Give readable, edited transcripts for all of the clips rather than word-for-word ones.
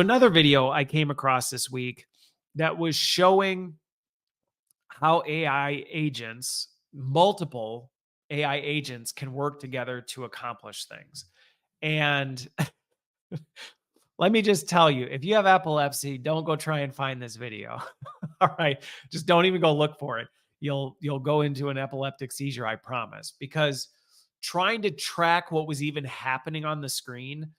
Another video I came across this week that was showing how AI agents, multiple AI agents, can work together to accomplish things. And let me just tell you, if you have epilepsy, don't go try and find this video. All right. Just don't even go look for it. You'll go into an epileptic seizure, I promise. Because trying to track what was even happening on the screen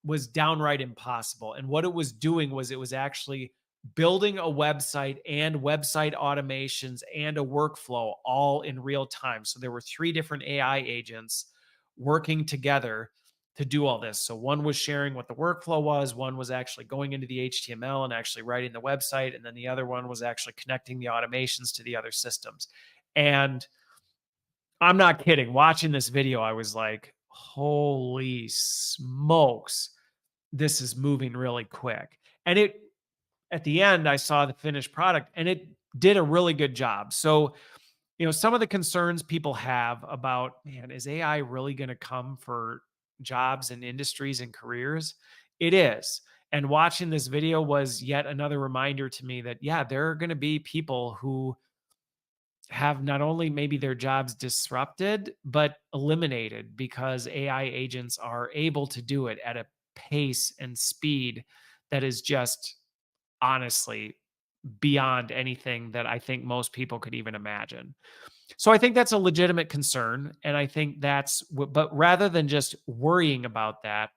was downright impossible. And what it was doing was it was actually building a website and website automations and a workflow all in real time. So there were three different AI agents working together to do all this. So one was sharing what the workflow was, one was actually going into the HTML and actually writing the website, and then the other one was actually connecting the automations to the other systems. And I'm not kidding. Watching this video, I was like, holy smokes, this is moving really quick. And at the end, I saw the finished product and it did a really good job. So, some of the concerns people have about, man, is AI really going to come for jobs and industries and careers? It is. And watching this video was yet another reminder to me that, yeah, there are going to be people who have not only maybe their jobs disrupted, but eliminated because AI agents are able to do it at a pace and speed that is just honestly beyond anything that I think most people could even imagine. So I think that's a legitimate concern. And I think but rather than just worrying about that,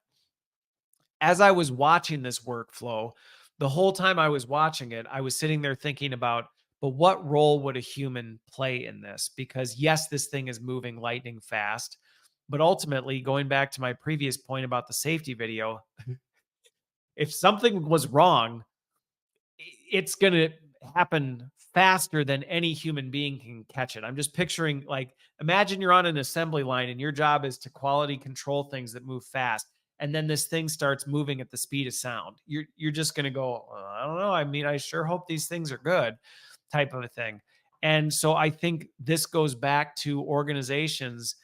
as I was watching this workflow, the whole time I was watching it, I was sitting there thinking about, but what role would a human play in this? Because yes, this thing is moving lightning fast. But ultimately, going back to my previous point about the safety video, if something was wrong, it's going to happen faster than any human being can catch it. I'm just picturing, like, imagine you're on an assembly line and your job is to quality control things that move fast. And then this thing starts moving at the speed of sound. You're just going to go, I don't know. I mean, I sure hope these things are good, type of a thing. And so I think this goes back to organizations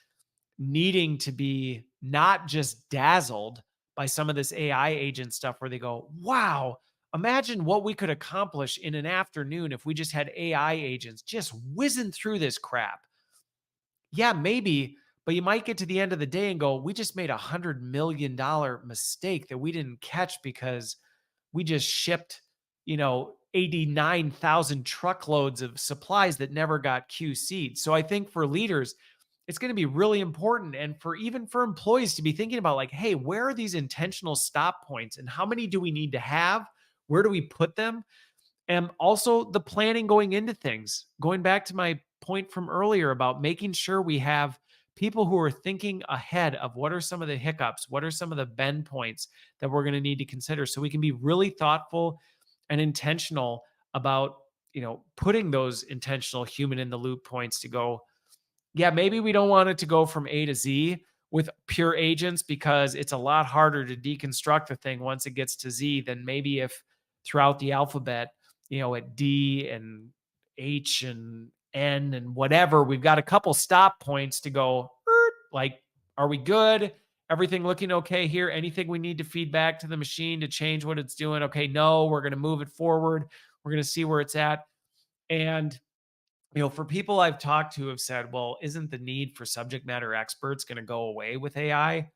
needing to be not just dazzled by some of this AI agent stuff where they go, wow, imagine what we could accomplish in an afternoon if we just had AI agents just whizzing through this crap. Yeah, maybe, but you might get to the end of the day and go, we just made $100 million mistake that we didn't catch because we just shipped, 89,000 truckloads of supplies that never got QC'd. So I think for leaders, it's going to be really important. And even for employees to be thinking about, like, hey, where are these intentional stop points and how many do we need to have? Where do we put them? And also the planning going into things, going back to my point from earlier about making sure we have people who are thinking ahead of what are some of the hiccups, what are some of the bend points that we're going to need to consider, so we can be really thoughtful and intentional about, putting those intentional human in the loop points to go, yeah, maybe we don't want it to go from A to Z with pure agents because it's a lot harder to deconstruct a thing once it gets to Z than maybe if throughout the alphabet, at D and H and N and whatever, we've got a couple stop points to go, like, are we good? Everything looking okay here? Anything we need to feed back to the machine to change what it's doing? Okay, no, we're going to move it forward. We're going to see where it's at. And for people I've talked to have said, well, isn't the need for subject matter experts going to go away with AI?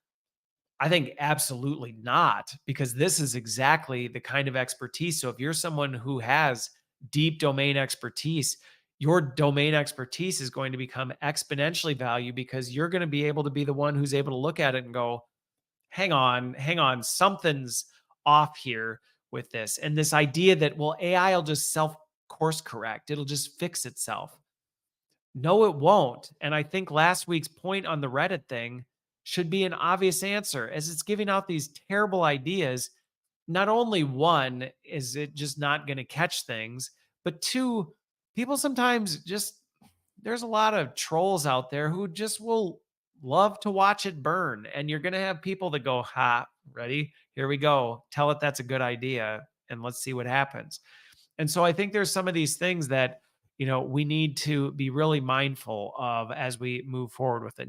I think absolutely not, because this is exactly the kind of expertise. So if you're someone who has deep domain expertise, your domain expertise is going to become exponentially valued because you're going to be able to be the one who's able to look at it and go, hang on, something's off here with this. And this idea that, well, AI will just self course correct, it'll just fix itself. No, it won't. And I think last week's point on the Reddit thing should be an obvious answer, as it's giving out these terrible ideas. Not only one, is it just not going to catch things, but two, people sometimes just, there's a lot of trolls out there who just will love to watch it burn. And you're going to have people that go, ha, ready? Here we go. Tell it that's a good idea and let's see what happens. And so I think there's some of these things that, we need to be really mindful of as we move forward with it.